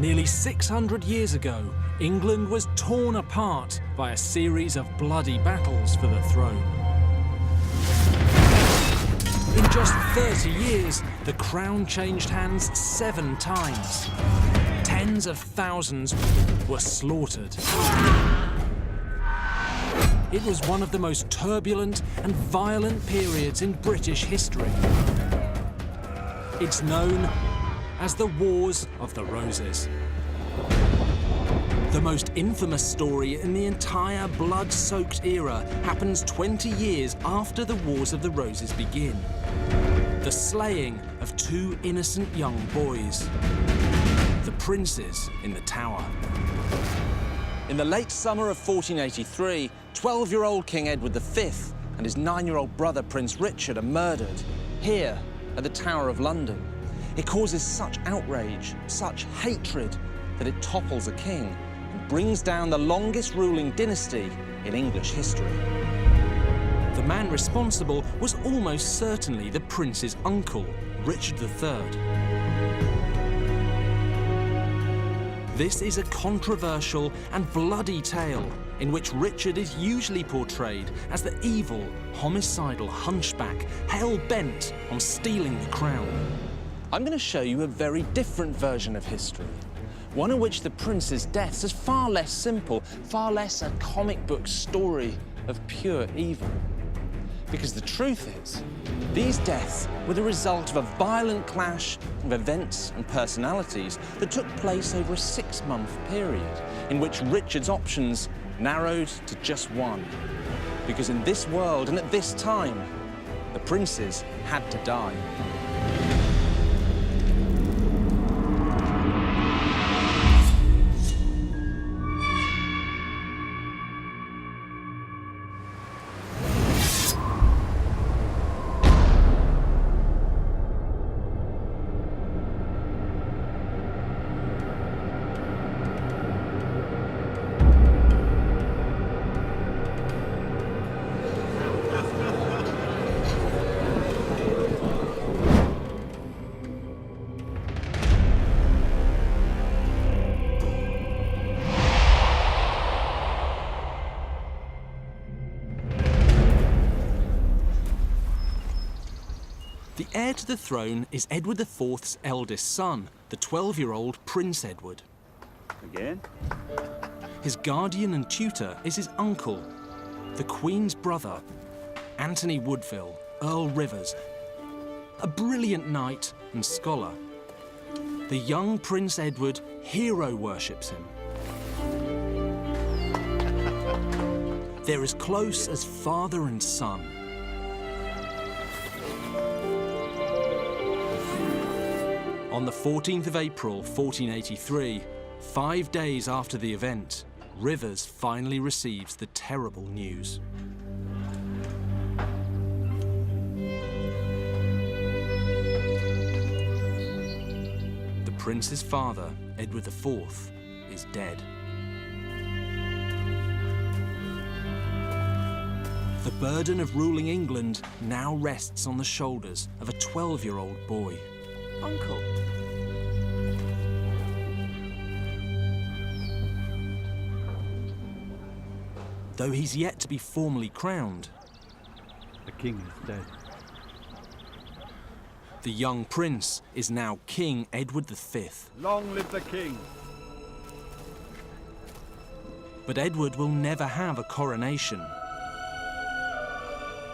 Nearly 600 years ago, England was torn apart by a series of bloody battles for the throne. In just 30 years, the crown changed hands 7 times. Tens of thousands were slaughtered. It was one of the most turbulent and violent periods in British history. It's known as the Wars of the Roses. The most infamous story in the entire blood-soaked era happens 20 years after the Wars of the Roses begin. The slaying of 2 innocent young boys. The princes in the Tower. In the late summer of 1483, 12-year-old King Edward V and his 9-year-old brother Prince Richard are murdered, here at the Tower of London. It causes such outrage, such hatred, that it topples a king and brings down the longest ruling dynasty in English history. The man responsible was almost certainly the prince's uncle, Richard III. This is a controversial and bloody tale in which Richard is usually portrayed as the evil, homicidal hunchback hell-bent on stealing the crown. I'm going to show you a very different version of history, one in which the prince's death is far less simple, far less a comic book story of pure evil. Because the truth is, these deaths were the result of a violent clash of events and personalities that took place over a 6-month period, in which Richard's options narrowed to just one. Because in this world and at this time, the princes had to die. The heir to the throne is Edward IV's eldest son, the 12-year-old Prince Edward. Again? His guardian and tutor is his uncle, the Queen's brother, Anthony Woodville, Earl Rivers, a brilliant knight and scholar. The young Prince Edward hero worships him. They're as close as father and son. On the 14th of April, 1483, 5 days after the event, Rivers finally receives the terrible news. The prince's father, Edward IV, is dead. The burden of ruling England now rests on the shoulders of a 12-year-old boy. Uncle. Though he's yet to be formally crowned, The king is dead. the young prince is now King Edward V. Long live the king! But Edward will never have a coronation.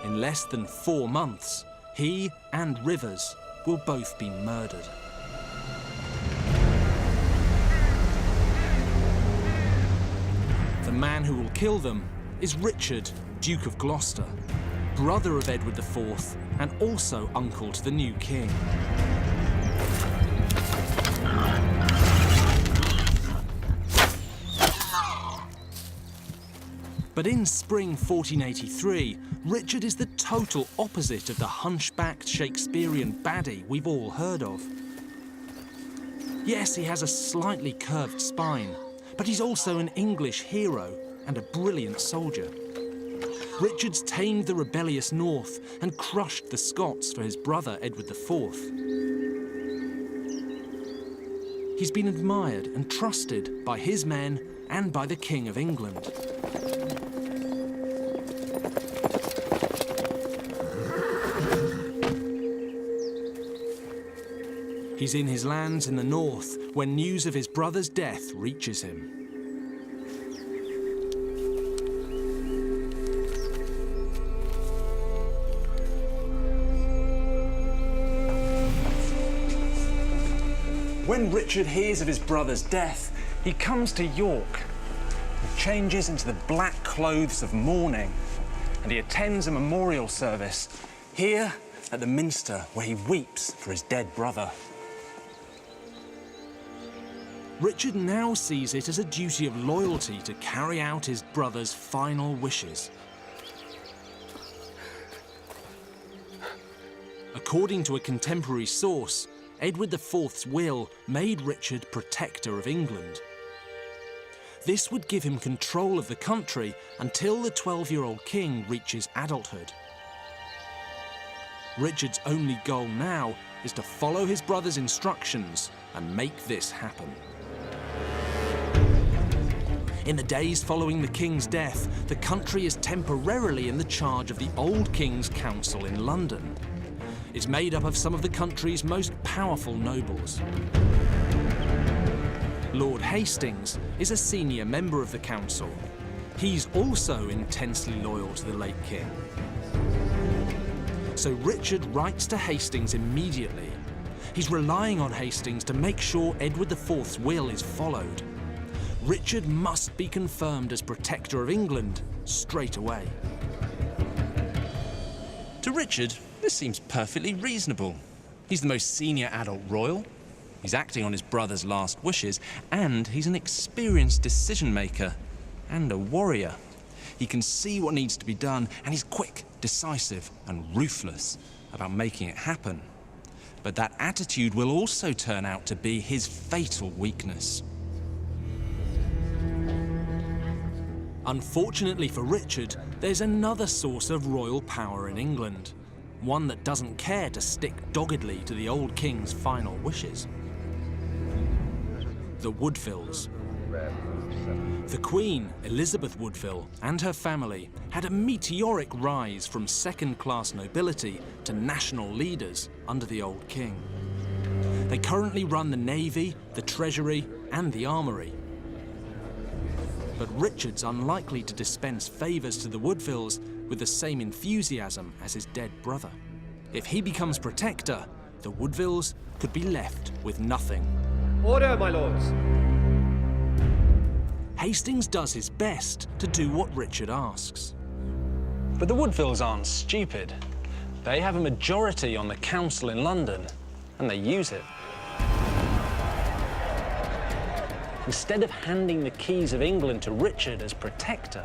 In less than 4 months, he and Rivers will both be murdered. The man who will kill them is Richard, Duke of Gloucester, brother of Edward IV and also uncle to the new king. But in spring 1483, Richard is the total opposite of the hunchbacked Shakespearean baddie we've all heard of. Yes, he has a slightly curved spine, but he's also an English hero and a brilliant soldier. Richard's tamed the rebellious North and crushed the Scots for his brother Edward IV. He's been admired and trusted by his men and by the King of England. He's in his lands in the north when news of his brother's death reaches him. When Richard hears of his brother's death, he comes to York. He changes into the black clothes of mourning, and he attends a memorial service here at the minster where he weeps for his dead brother. Richard now sees it as a duty of loyalty to carry out his brother's final wishes. According to a contemporary source, Edward IV's will made Richard Protector of England. This would give him control of the country until the 12-year-old king reaches adulthood. Richard's only goal now is to follow his brother's instructions and make this happen. In the days following the king's death, the country is temporarily in the charge of the old King's Council in London. It's made up of some of the country's most powerful nobles. Lord Hastings is a senior member of the council. He's also intensely loyal to the late king. So Richard writes to Hastings immediately. He's relying on Hastings to make sure Edward IV's will is followed. Richard must be confirmed as Protector of England straight away. To Richard, this seems perfectly reasonable. He's the most senior adult royal, he's acting on his brother's last wishes, and he's an experienced decision-maker and a warrior. He can see what needs to be done, and he's quick, decisive, and ruthless about making it happen. But that attitude will also turn out to be his fatal weakness. Unfortunately for Richard, there's another source of royal power in England, one that doesn't care to stick doggedly to the old king's final wishes. The Woodvilles. The Queen, Elizabeth Woodville, and her family had a meteoric rise from second-class nobility to national leaders under the old king. They currently run the Navy, the Treasury, and the Armoury. But Richard's unlikely to dispense favours to the Woodvilles with the same enthusiasm as his dead brother. If he becomes Protector, the Woodvilles could be left with nothing. Order, my lords! Hastings does his best to do what Richard asks. But the Woodvilles aren't stupid. They have a majority on the council in London, and they use it. Instead of handing the keys of England to Richard as Protector,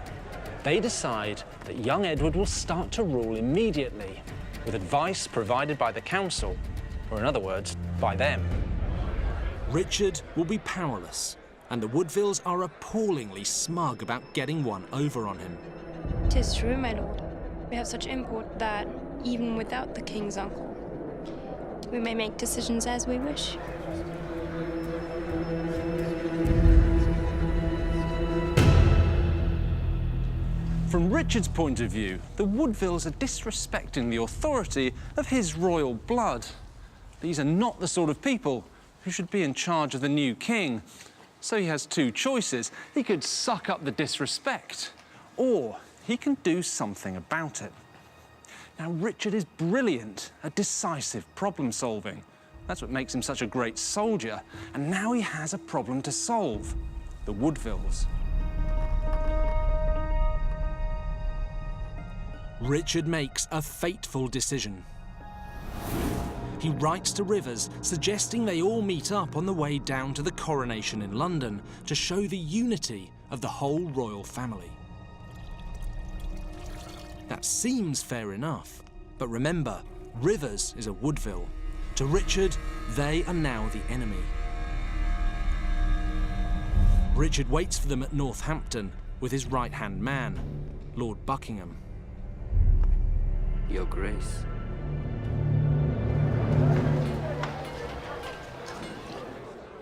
they decide that young Edward will start to rule immediately, with advice provided by the council, or in other words, by them. Richard will be powerless, and the Woodvilles are appallingly smug about getting one over on him. 'Tis true, my lord. We have such import that, even without the king's uncle, we may make decisions as we wish. From Richard's point of view, the Woodvilles are disrespecting the authority of his royal blood. These are not the sort of people who should be in charge of the new king. So he has two choices. He could suck up the disrespect, or he can do something about it. Now, Richard is brilliant at decisive problem-solving. That's what makes him such a great soldier. And now he has a problem to solve: the Woodvilles. Richard makes a fateful decision. He writes to Rivers, suggesting they all meet up on the way down to the coronation in London to show the unity of the whole royal family. That seems fair enough, but remember, Rivers is a Woodville. To Richard, they are now the enemy. Richard waits for them at Northampton with his right-hand man, Lord Buckingham. Your Grace.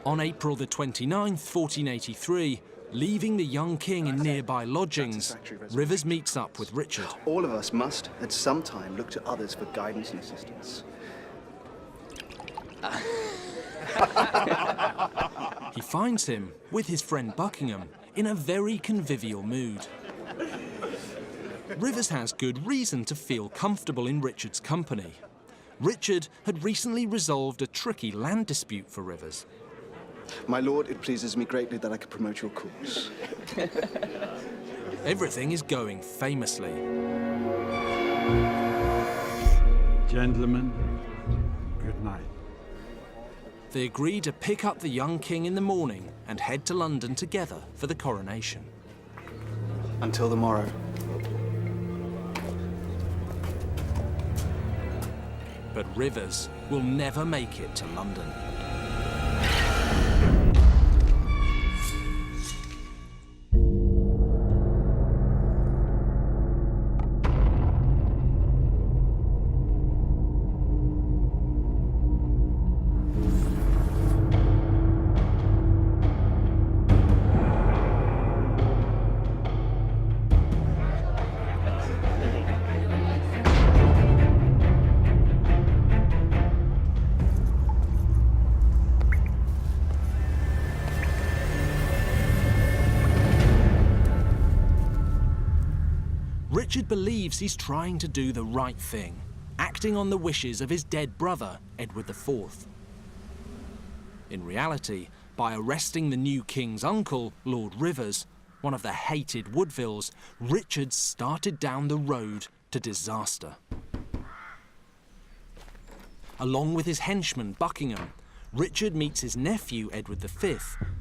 On April the 29th, 1483, leaving the young king in nearby lodgings, Rivers meets up with Richard. All of us must, at some time, look to others for guidance and assistance. He finds him, with his friend Buckingham, in a very convivial mood. Rivers has good reason to feel comfortable in Richard's company. Richard had recently resolved a tricky land dispute for Rivers. My lord, it pleases me greatly that I could promote your cause. Everything is going famously. Gentlemen, good night. They agree to pick up the young king in the morning and head to London together for the coronation. Until the morrow. But Rivers will never make it to London. Richard believes he's trying to do the right thing, acting on the wishes of his dead brother, Edward IV. In reality, by arresting the new king's uncle, Lord Rivers, one of the hated Woodvilles, Richard started down the road to disaster. Along with his henchman, Buckingham, Richard meets his nephew, Edward V,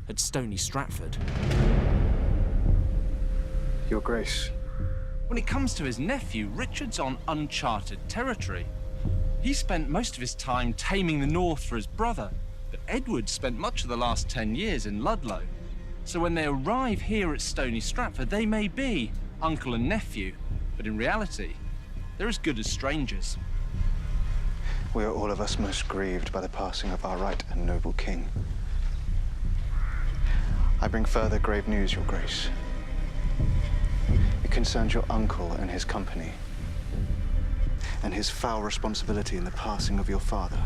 at Stony Stratford. Your Grace. When it comes to his nephew, Richard's on uncharted territory. He spent most of his time taming the north for his brother, but Edward spent much of the last 10 years in Ludlow. So when they arrive here at Stony Stratford, they may be uncle and nephew, but in reality, they're as good as strangers. We are all of us most grieved by the passing of our right and noble king. I bring further grave news, Your Grace. It concerns your uncle and his company, and his foul responsibility in the passing of your father.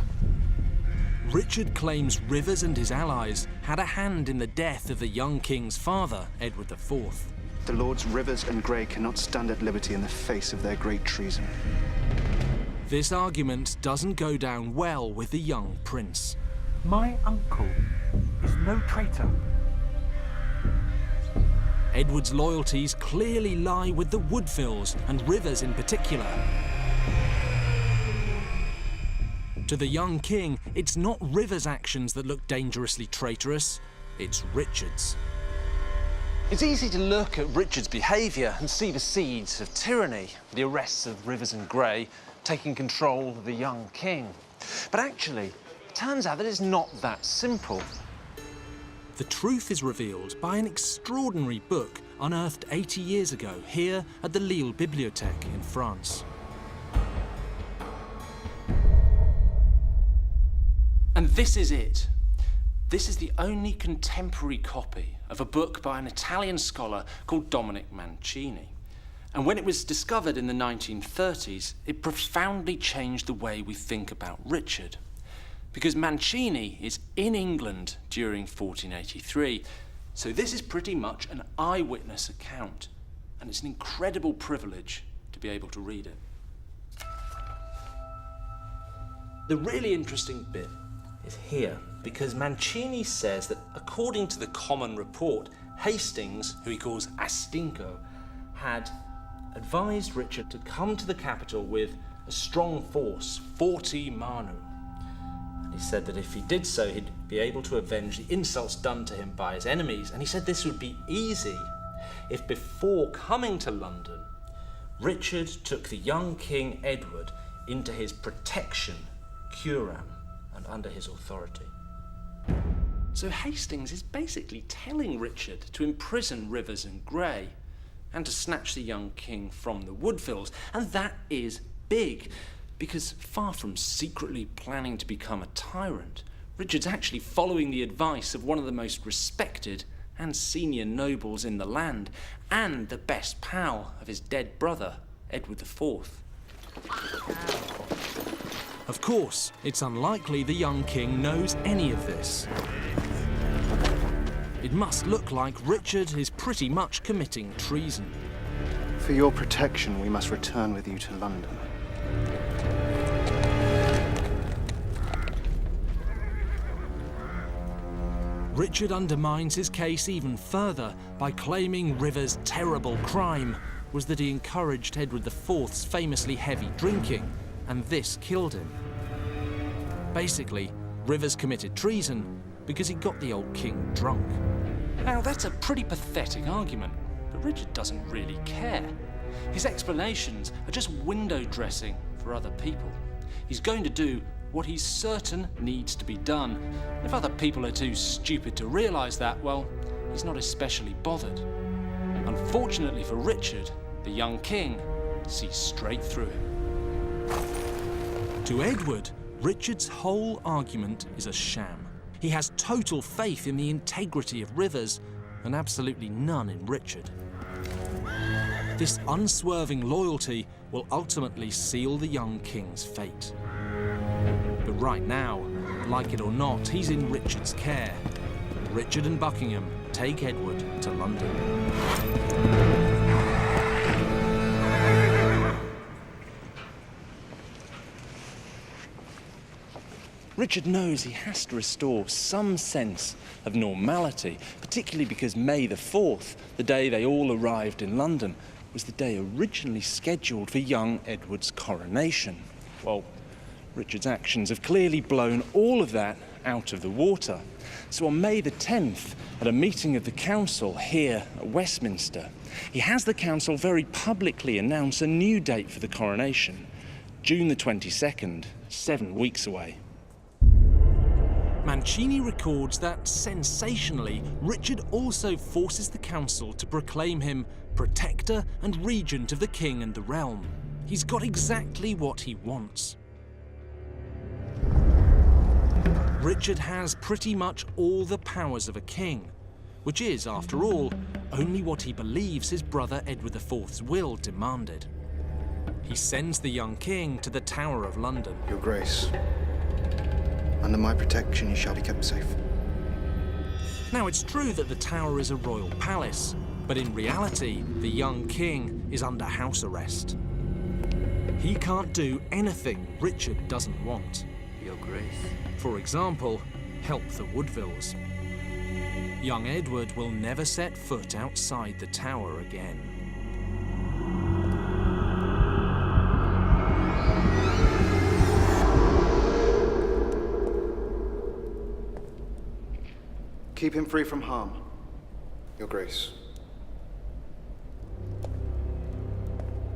Richard claims Rivers and his allies had a hand in the death of the young king's father, Edward IV. The Lords Rivers and Grey cannot stand at liberty in the face of their great treason. This argument doesn't go down well with the young prince. My uncle is no traitor. Edward's loyalties clearly lie with the Woodvilles, and Rivers in particular. To the young king, it's not Rivers' actions that look dangerously traitorous, it's Richard's. It's easy to look at Richard's behaviour and see the seeds of tyranny, the arrests of Rivers and Grey, taking control of the young king. But actually, it turns out that it's not that simple. The truth is revealed by an extraordinary book unearthed 80 years ago here at the Lille Bibliothèque in France. And this is it. This is the only contemporary copy of a book by an Italian scholar called Dominic Mancini. And when it was discovered in the 1930s, it profoundly changed the way we think about Richard. Because Mancini is in England during 1483, so this is pretty much an eyewitness account, and it's an incredible privilege to be able to read it. The really interesting bit is here, because Mancini says that according to the common report, Hastings, who he calls Astinco, had advised Richard to come to the capital with a strong force, 40 Manu. He said that if he did so, he'd be able to avenge the insults done to him by his enemies. And he said this would be easy if before coming to London, Richard took the young King Edward into his protection, curam, and under his authority. So Hastings is basically telling Richard to imprison Rivers and Grey and to snatch the young king from the Woodvilles. And that is big. Because far from secretly planning to become a tyrant, Richard's actually following the advice of one of the most respected and senior nobles in the land, and the best pal of his dead brother, Edward IV. Of course, it's unlikely the young king knows any of this. It must look like Richard is pretty much committing treason. For your protection, we must return with you to London. Richard undermines his case even further by claiming River's terrible crime was that he encouraged Edward IV's famously heavy drinking, and this killed him. Basically, Rivers committed treason because he got the old king drunk. Now, that's a pretty pathetic argument, but Richard doesn't really care. His explanations are just window dressing for other people. He's going to do what he's certain needs to be done. If other people are too stupid to realise that, well, he's not especially bothered. Unfortunately for Richard, the young king sees straight through him. To Edward, Richard's whole argument is a sham. He has total faith in the integrity of Rivers and absolutely none in Richard. This unswerving loyalty will ultimately seal the young king's fate. But right now, like it or not, he's in Richard's care. Richard and Buckingham take Edward to London. Richard knows he has to restore some sense of normality, particularly because May the 4th, the day they all arrived in London, was the day originally scheduled for young Edward's coronation. Well, Richard's actions have clearly blown all of that out of the water. So on May the 10th, at a meeting of the council here at Westminster, he has the council very publicly announce a new date for the coronation, June the 22nd, 7 weeks away. Mancini records that, sensationally, Richard also forces the council to proclaim him protector and regent of the king and the realm. He's got exactly what he wants. Richard has pretty much all the powers of a king, which is, after all, only what he believes his brother Edward IV's will demanded. He sends the young king to the Tower of London. Your Grace, under my protection you shall be kept safe. Now, it's true that the Tower is a royal palace, but in reality, the young king is under house arrest. He can't do anything Richard doesn't want. Your Grace. For example, help the Woodvilles. Young Edward will never set foot outside the Tower again. Keep him free from harm, Your Grace.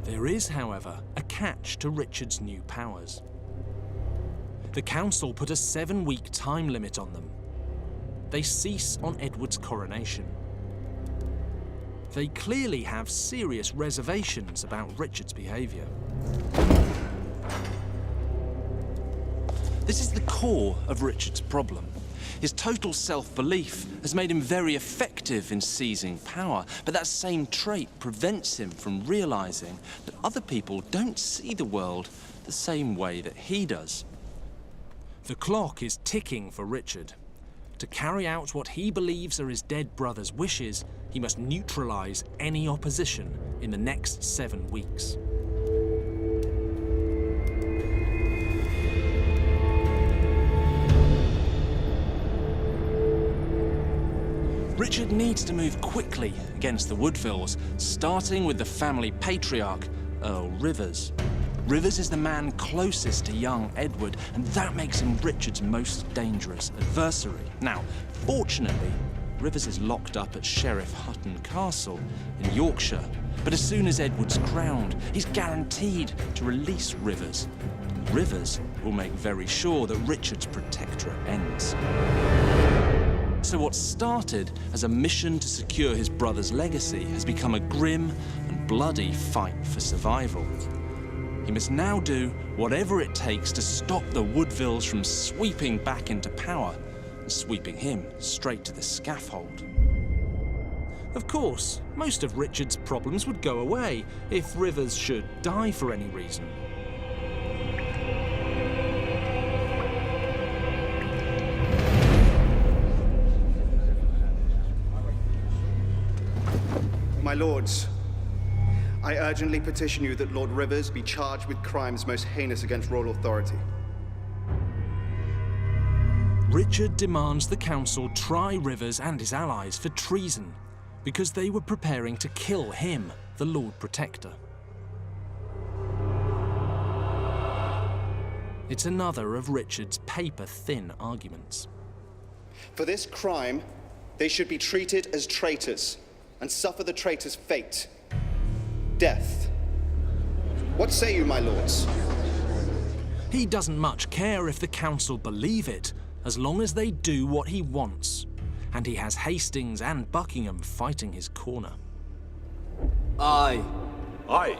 There is, however, a catch to Richard's new powers. The council put a 7-week time limit on them. They cease on Edward's coronation. They clearly have serious reservations about Richard's behaviour. This is the core of Richard's problem. His total self-belief has made him very effective in seizing power, but that same trait prevents him from realising that other people don't see the world the same way that he does. The clock is ticking for Richard. To carry out what he believes are his dead brother's wishes, he must neutralise any opposition in the next 7 weeks. Richard needs to move quickly against the Woodvilles, starting with the family patriarch, Earl Rivers. Rivers is the man closest to young Edward, and that makes him Richard's most dangerous adversary. Now, fortunately, Rivers is locked up at Sheriff Hutton Castle in Yorkshire, but as soon as Edward's crowned, he's guaranteed to release Rivers. Rivers will make very sure that Richard's protectorate ends. So what started as a mission to secure his brother's legacy has become a grim and bloody fight for survival. He must now do whatever it takes to stop the Woodvilles from sweeping back into power and sweeping him straight to the scaffold. Of course, most of Richard's problems would go away if Rivers should die for any reason. My lords, I urgently petition you that Lord Rivers be charged with crimes most heinous against royal authority. Richard demands the council try Rivers and his allies for treason because they were preparing to kill him, the Lord Protector. It's another of Richard's paper-thin arguments. For this crime, they should be treated as traitors and suffer the traitor's fate. Death. What say you, my lords? He doesn't much care if the council believe it, as long as they do what he wants. And he has Hastings and Buckingham fighting his corner. Aye. Aye.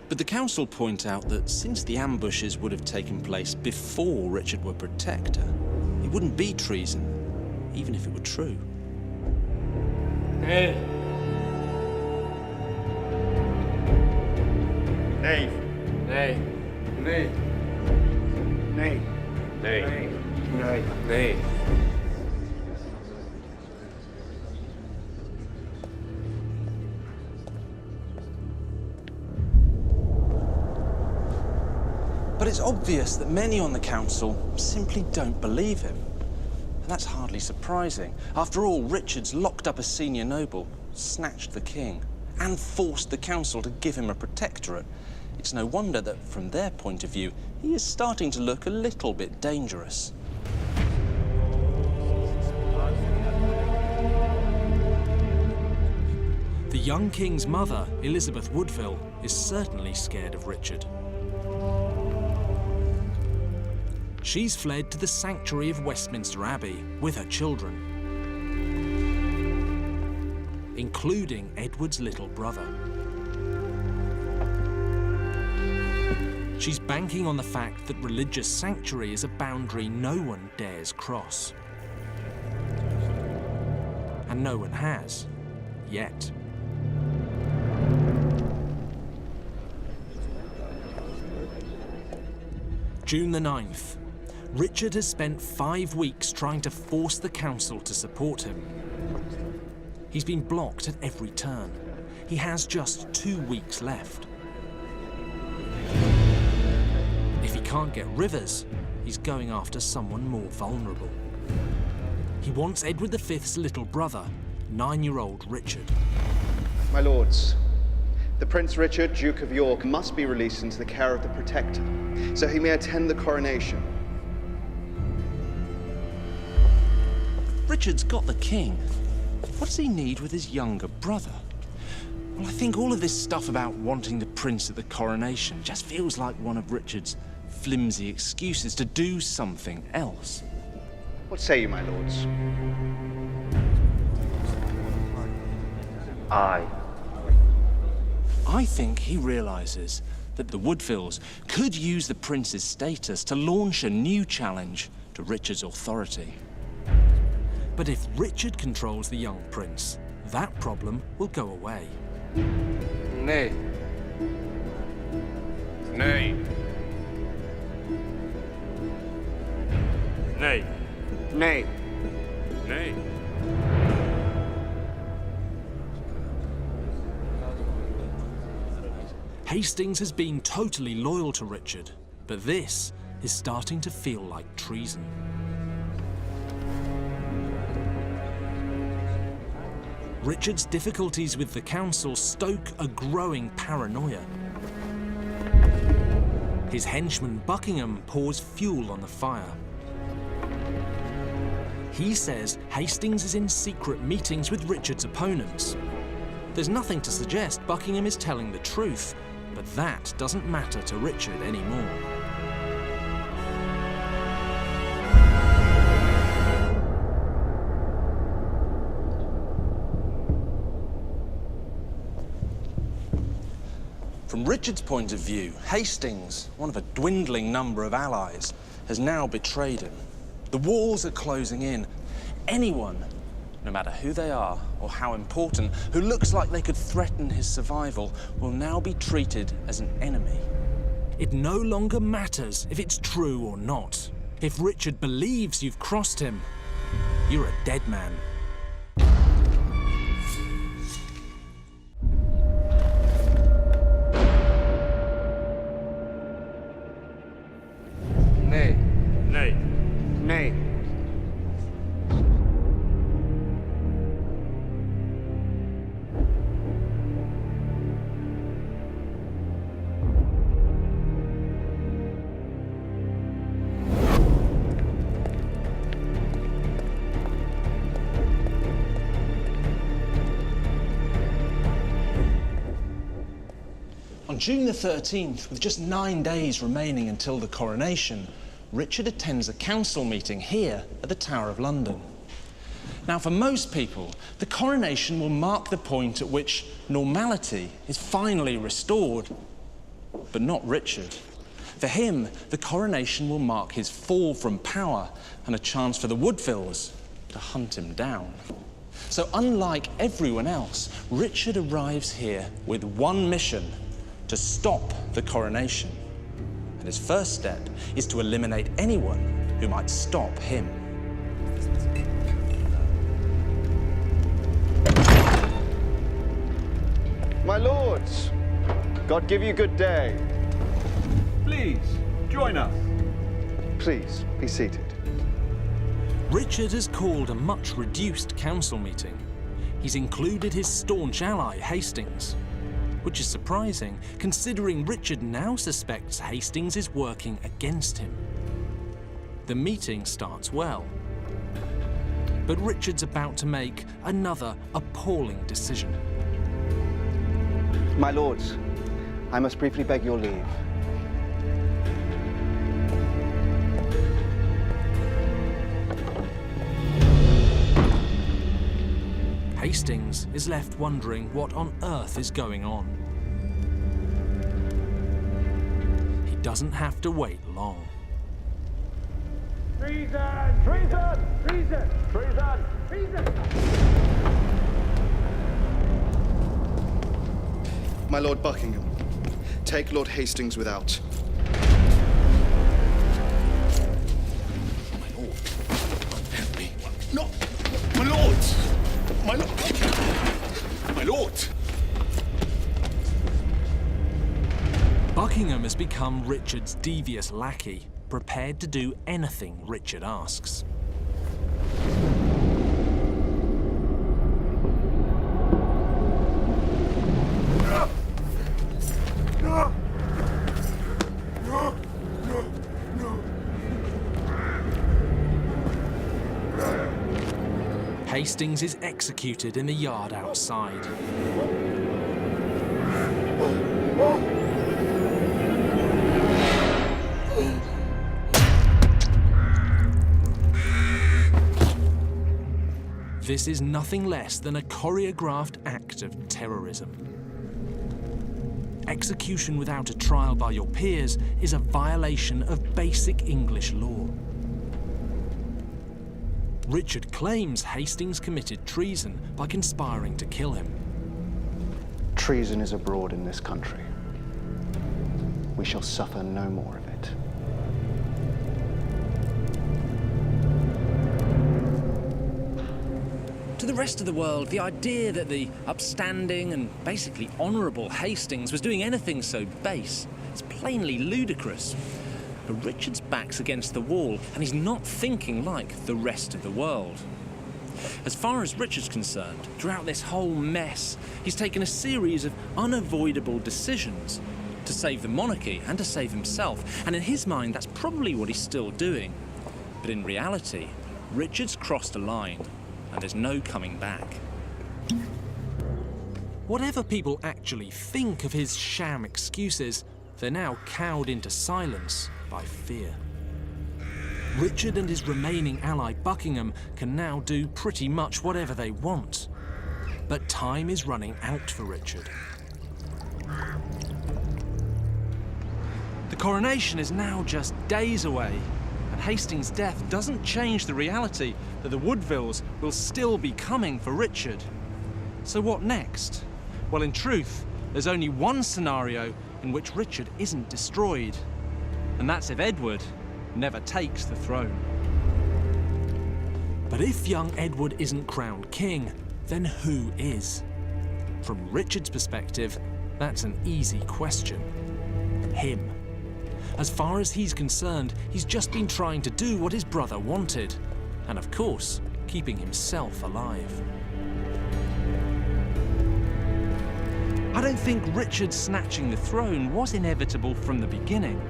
But the council point out that since the ambushes would have taken place before Richard were Protector, it wouldn't be treason, even if it were true. Nay. Nay. Nay. Nay. Nay. Nay. Nay. Nay. But it's obvious that many on the council simply don't believe him. And that's hardly surprising. After all, Richard's locked up a senior noble, snatched the king, and forced the council to give him a protectorate. It's no wonder that, from their point of view, he is starting to look a little bit dangerous. The young king's mother, Elizabeth Woodville, is certainly scared of Richard. She's fled to the sanctuary of Westminster Abbey with her children, including Edward's little brother. She's banking on the fact that religious sanctuary is a boundary no one dares cross. And no one has, yet. June the 9th. Richard has spent 5 weeks trying to force the council to support him. He's been blocked at every turn. He has just 2 weeks left. If he can't get Rivers, he's going after someone more vulnerable. He wants Edward V's little brother, 9-year-old Richard. My lords, the Prince Richard, Duke of York, must be released into the care of the Protector, so he may attend the coronation. Richard's got the king. What does he need with his younger brother? Well, I think all of this stuff about wanting the prince at the coronation just feels like one of Richard's flimsy excuses to do something else. What say you, my lords? Aye. I think he realizes that the Woodvilles could use the prince's status to launch a new challenge to Richard's authority. But if Richard controls the young prince, that problem will go away. Nay. Nay. Nay. Nay. Nay. Hastings has been totally loyal to Richard, but this is starting to feel like treason. Richard's difficulties with the council stoke a growing paranoia. His henchman Buckingham pours fuel on the fire. He says Hastings is in secret meetings with Richard's opponents. There's nothing to suggest Buckingham is telling the truth, but that doesn't matter to Richard anymore. From From Richard's point of view, Hastings, one of a dwindling number of allies, has now betrayed him. The walls are closing in. Anyone, no matter who they are or how important, who looks like they could threaten his survival, will now be treated as an enemy. It no longer matters if it's true or not. If Richard believes you've crossed him, you're a dead man. Nay. Nay. Nay. On June the 13th, with just 9 days remaining until the coronation, Richard attends a council meeting here at the Tower of London. Now, for most people, the coronation will mark the point at which normality is finally restored. But not Richard. For him, the coronation will mark his fall from power and a chance for the Woodvilles to hunt him down. So unlike everyone else, Richard arrives here with one mission: to stop the coronation. And his first step is to eliminate anyone who might stop him. My lords, God give you good day. Please, join us. Please, be seated. Richard has called a much reduced council meeting. He's included his staunch ally, Hastings, which is surprising, considering Richard now suspects Hastings is working against him. The meeting starts well, but Richard's about to make another appalling decision. My lords, I must briefly beg your leave. Hastings is left wondering what on earth is going on. He doesn't have to wait long. Treason! Treason! Treason! Treason! Treason! My Lord Buckingham, take Lord Hastings without. My lord, help me. No! My lord! My lord! My lord! Buckingham has become Richard's devious lackey, prepared to do anything Richard asks. Hastings is executed in the yard outside. This is nothing less than a choreographed act of terrorism. Execution without a trial by your peers is a violation of basic English law. Richard claims Hastings committed treason by conspiring to kill him. Treason is abroad in this country. We shall suffer no more of it. To the rest of the world, the idea that the upstanding and basically honourable Hastings was doing anything so base is plainly ludicrous. But Richard's back's against the wall, and he's not thinking like the rest of the world. As far as Richard's concerned, throughout this whole mess, he's taken a series of unavoidable decisions to save the monarchy and to save himself, and in his mind, that's probably what he's still doing. But in reality, Richard's crossed a line, and there's no coming back. Whatever people actually think of his sham excuses, they're now cowed into silence by fear. Richard and his remaining ally Buckingham can now do pretty much whatever they want. But time is running out for Richard. coronation is now just days away, and Hastings' death doesn't change the reality that the Woodvilles will still be coming for Richard. So what next? Well, in truth, there's only one scenario in which Richard isn't destroyed, and that's if Edward never takes the throne. But if young Edward isn't crowned king, then who is? From Richard's perspective, that's an easy question. Him. As far as he's concerned, he's just been trying to do what his brother wanted, and of course, keeping himself alive. I don't think Richard snatching the throne was inevitable from the beginning.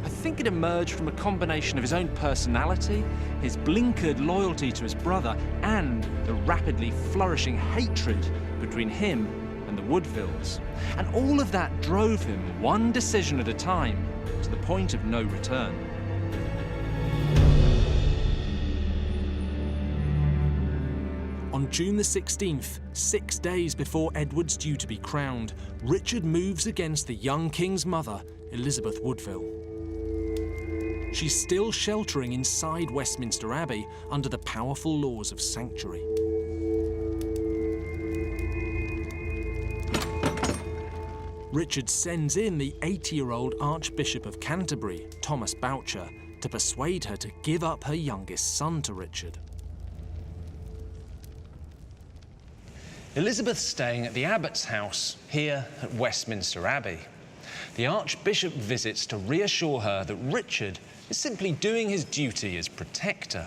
I think it emerged from a combination of his own personality, his blinkered loyalty to his brother, and the rapidly flourishing hatred between him and the Woodvilles. And all of that drove him one decision at a time to the point of no return. On June the 16th, 6 days before Edward's due to be crowned, Richard moves against the young king's mother, Elizabeth Woodville. She's still sheltering inside Westminster Abbey under the powerful laws of sanctuary. Richard sends in the 80-year-old Archbishop of Canterbury, Thomas Boucher, to persuade her to give up her youngest son to Richard. Elizabeth's staying at the abbot's house here at Westminster Abbey. The Archbishop visits to reassure her that Richard is simply doing his duty as protector,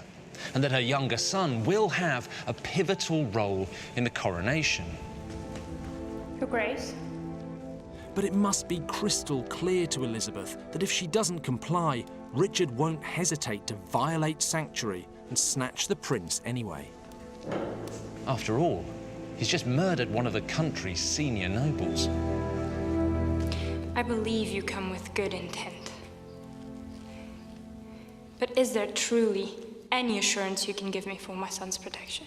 and that her younger son will have a pivotal role in the coronation. Your Grace? But it must be crystal clear to Elizabeth that if she doesn't comply, Richard won't hesitate to violate sanctuary and snatch the prince anyway. After all, he's just murdered one of the country's senior nobles. I believe you come with good intent. But is there truly any assurance you can give me for my son's protection?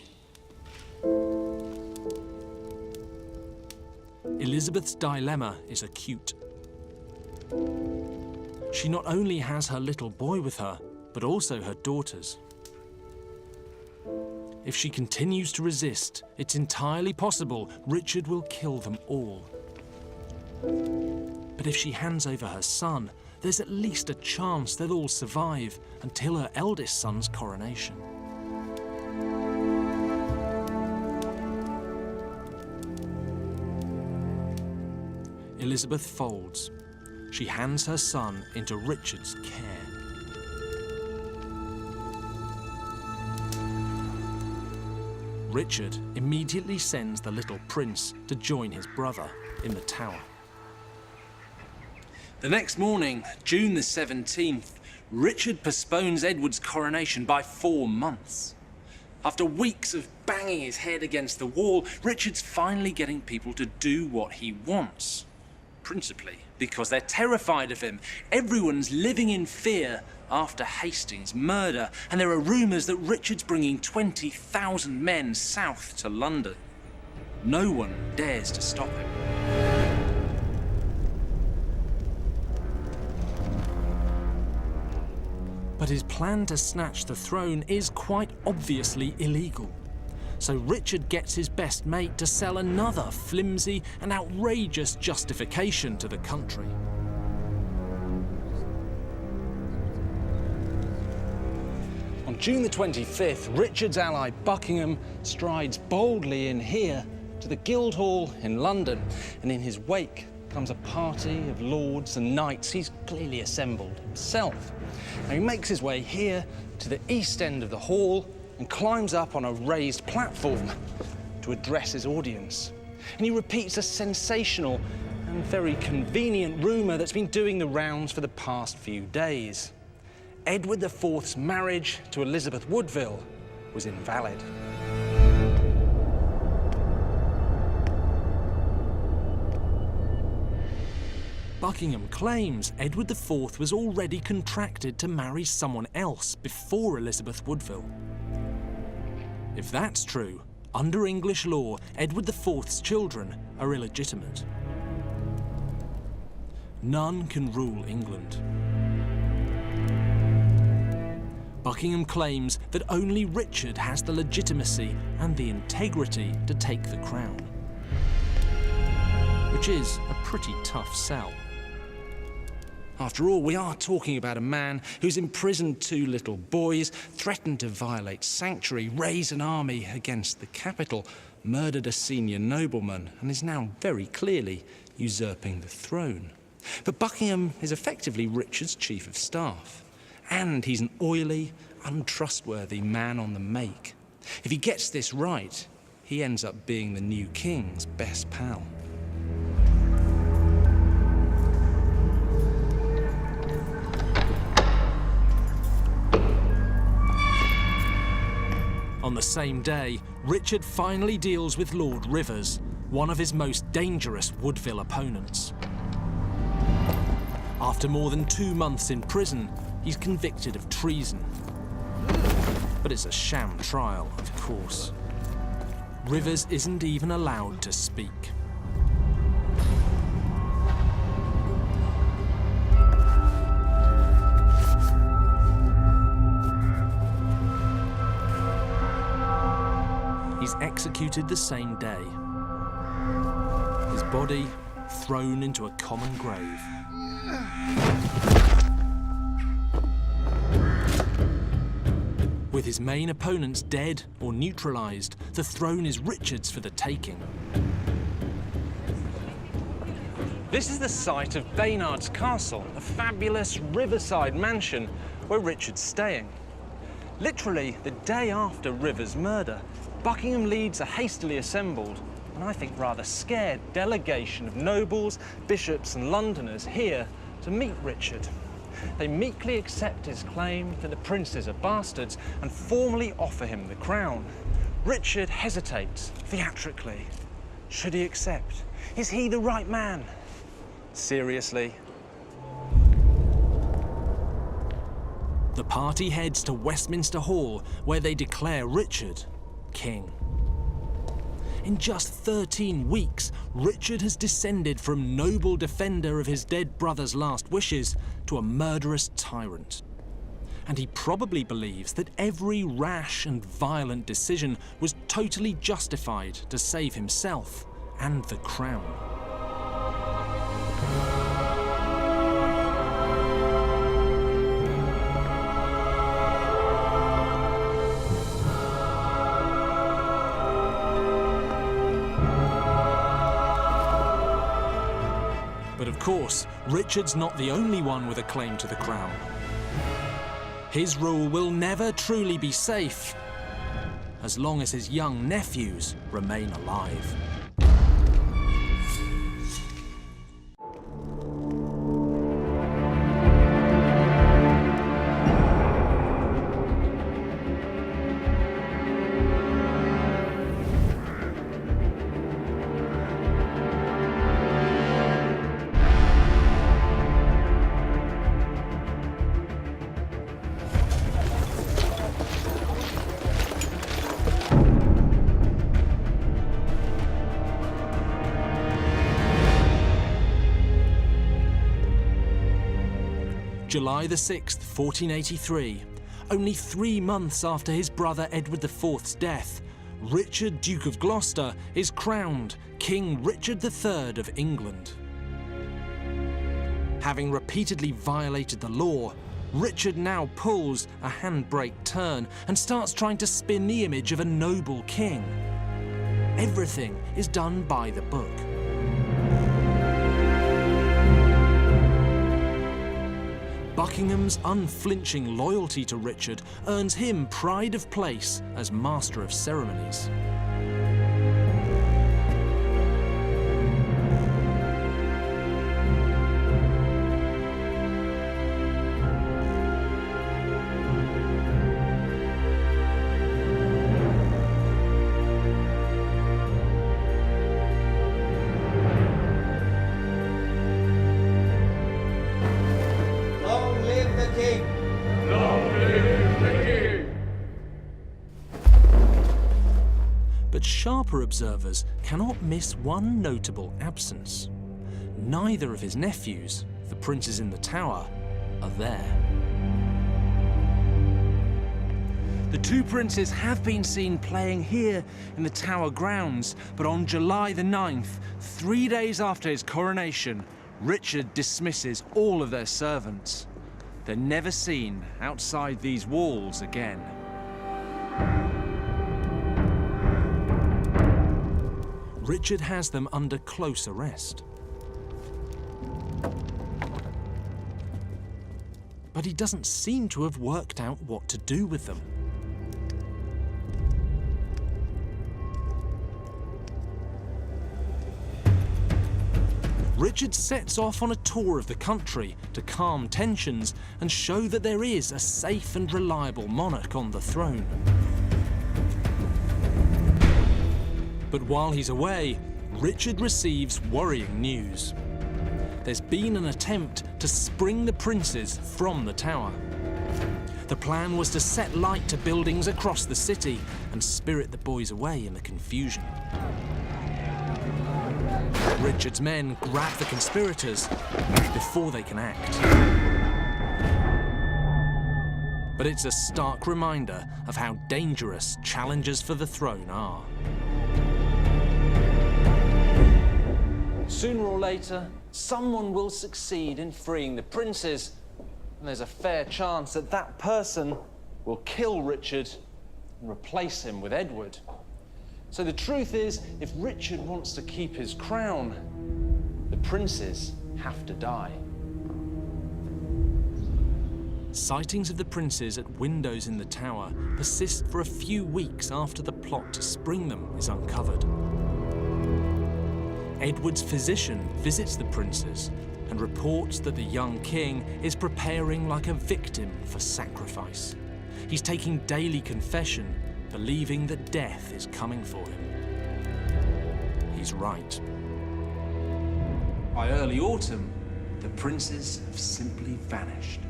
Elizabeth's dilemma is acute. She not only has her little boy with her, but also her daughters. If she continues to resist, it's entirely possible Richard will kill them all. But if she hands over her son, there's at least a chance they'll all survive until her eldest son's coronation. Elizabeth folds. She hands her son into Richard's care. Richard immediately sends the little prince to join his brother in the tower. The next morning, June the 17th, Richard postpones Edward's coronation by 4 months. After weeks of banging his head against the wall, Richard's finally getting people to do what he wants. Principally because they're terrified of him. Everyone's living in fear after Hastings' murder, and there are rumours that Richard's bringing 20,000 men south to London. No one dares to stop him. But his plan to snatch the throne is quite obviously illegal. So Richard gets his best mate to sell another flimsy and outrageous justification to the country. On June the 25th, Richard's ally Buckingham strides boldly in here to the Guildhall in London, and in his wake comes a party of lords and knights he's clearly assembled himself. Now he makes his way here to the east end of the hall and climbs up on a raised platform to address his audience. And he repeats a sensational and very convenient rumour that's been doing the rounds for the past few days. Edward IV's marriage to Elizabeth Woodville was invalid. Buckingham claims Edward IV was already contracted to marry someone else before Elizabeth Woodville. If that's true, under English law, Edward IV's children are illegitimate. none can rule England. Buckingham claims that only Richard has the legitimacy and the integrity to take the crown, which is a pretty tough sell. After all, we are talking about a man who's imprisoned 2 little boys, threatened to violate sanctuary, raise an army against the capital, murdered a senior nobleman, and is now very clearly usurping the throne. But Buckingham is effectively Richard's chief of staff, and he's an oily, untrustworthy man on the make. If he gets this right, he ends up being the new king's best pal. On the same day, Richard finally deals with Lord Rivers, one of his most dangerous Woodville opponents. After more than 2 months in prison, he's convicted of treason. But it's a sham trial, of course. Rivers isn't even allowed to speak. He's executed the same day. His body thrown into a common grave. With his main opponents dead or neutralised, the throne is Richard's for the taking. This is the site of Baynard's Castle, a fabulous riverside mansion where Richard's staying. Literally, the day after Rivers' murder, Buckingham leads a hastily assembled, and I think rather scared, delegation of nobles, bishops and Londoners here to meet Richard. They meekly accept his claim that the princes are bastards and formally offer him the crown. Richard hesitates, theatrically. Should he accept? Is he the right man? Seriously? The party heads to Westminster Hall, where they declare Richard king. In just 13 weeks, Richard has descended from noble defender of his dead brother's last wishes to a murderous tyrant. And he probably believes that every rash and violent decision was totally justified to save himself and the crown. But of course, Richard's not the only one with a claim to the crown. His rule will never truly be safe as long as his young nephews remain alive. July the 6th, 1483, only 3 months after his brother Edward IV's death, Richard, Duke of Gloucester, is crowned King Richard III of England. Having repeatedly violated the law, Richard now pulls a handbrake turn and starts trying to spin the image of a noble king. Everything is done by the book. Buckingham's unflinching loyalty to Richard earns him pride of place as Master of Ceremonies. But sharper observers cannot miss one notable absence. Neither of his nephews, the princes in the tower are there. The two princes have been seen playing here in the tower grounds, but on July the 9th, 3 days after his coronation, Richard dismisses all of their servants. They're never seen outside these walls again. Richard has them under close arrest. But he doesn't seem to have worked out what to do with them. Richard sets off on a tour of the country to calm tensions and show that there is a safe and reliable monarch on the throne. But while he's away, Richard receives worrying news. There's been an attempt to spring the princes from the tower. The plan was to set light to buildings across the city and spirit the boys away in the confusion. Richard's men grab the conspirators before they can act. But it's a stark reminder of how dangerous challengers for the throne are. Sooner or later, someone will succeed in freeing the princes, and there's a fair chance that that person will kill Richard and replace him with Edward. So the truth is, if Richard wants to keep his crown, the princes have to die. Sightings of the princes at windows in the tower persist for a few weeks after the plot to spring them is uncovered. Edward's physician visits the princes and reports that the young king is preparing like a victim for sacrifice. He's taking daily confession, believing that death is coming for him. He's right. By early autumn, the princes have simply vanished.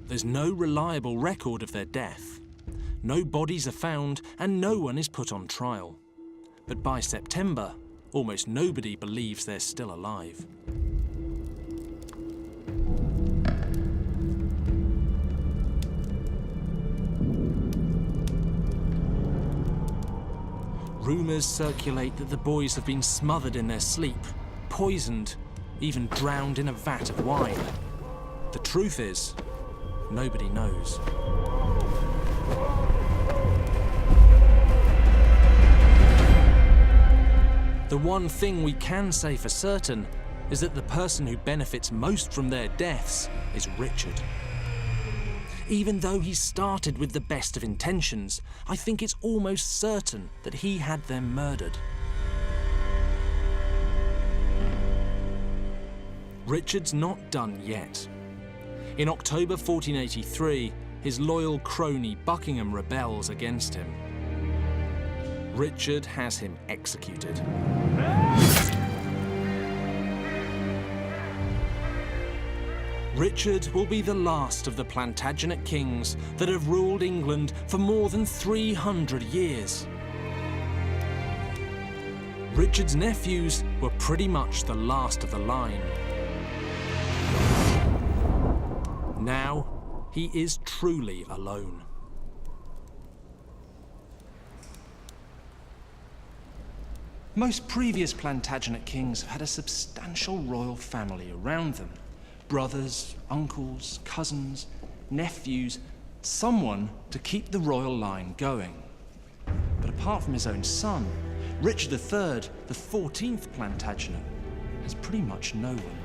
There's no reliable record of their death. No bodies are found and no one is put on trial. But by September, almost nobody believes they're still alive. Rumours circulate that the boys have been smothered in their sleep, poisoned, even drowned in a vat of wine. The truth is, nobody knows. The one thing we can say for certain is that the person who benefits most from their deaths is Richard. Even though he started with the best of intentions, I think it's almost certain that he had them murdered. Richard's not done yet. In October 1483, his loyal crony Buckingham rebels against him. Richard has him executed. Richard will be the last of the Plantagenet kings that have ruled England for more than 300 years. Richard's nephews were pretty much the last of the line. Now, he is truly alone. Most previous Plantagenet kings have had a substantial royal family around them. Brothers, uncles, cousins, nephews, someone to keep the royal line going. But apart from his own son, Richard III, the 14th Plantagenet, has pretty much no one.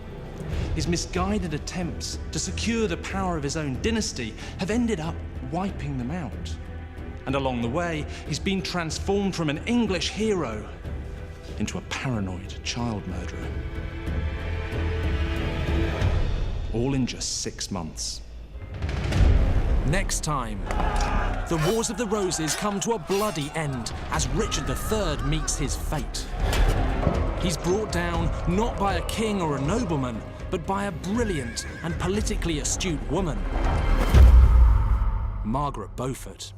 His misguided attempts to secure the power of his own dynasty have ended up wiping them out. And along the way, he's been transformed from an English hero into a paranoid child murderer. All in just 6 months. Next time, the Wars of the Roses come to a bloody end as Richard III meets his fate. He's brought down not by a king or a nobleman, but by a brilliant and politically astute woman, Margaret Beaufort.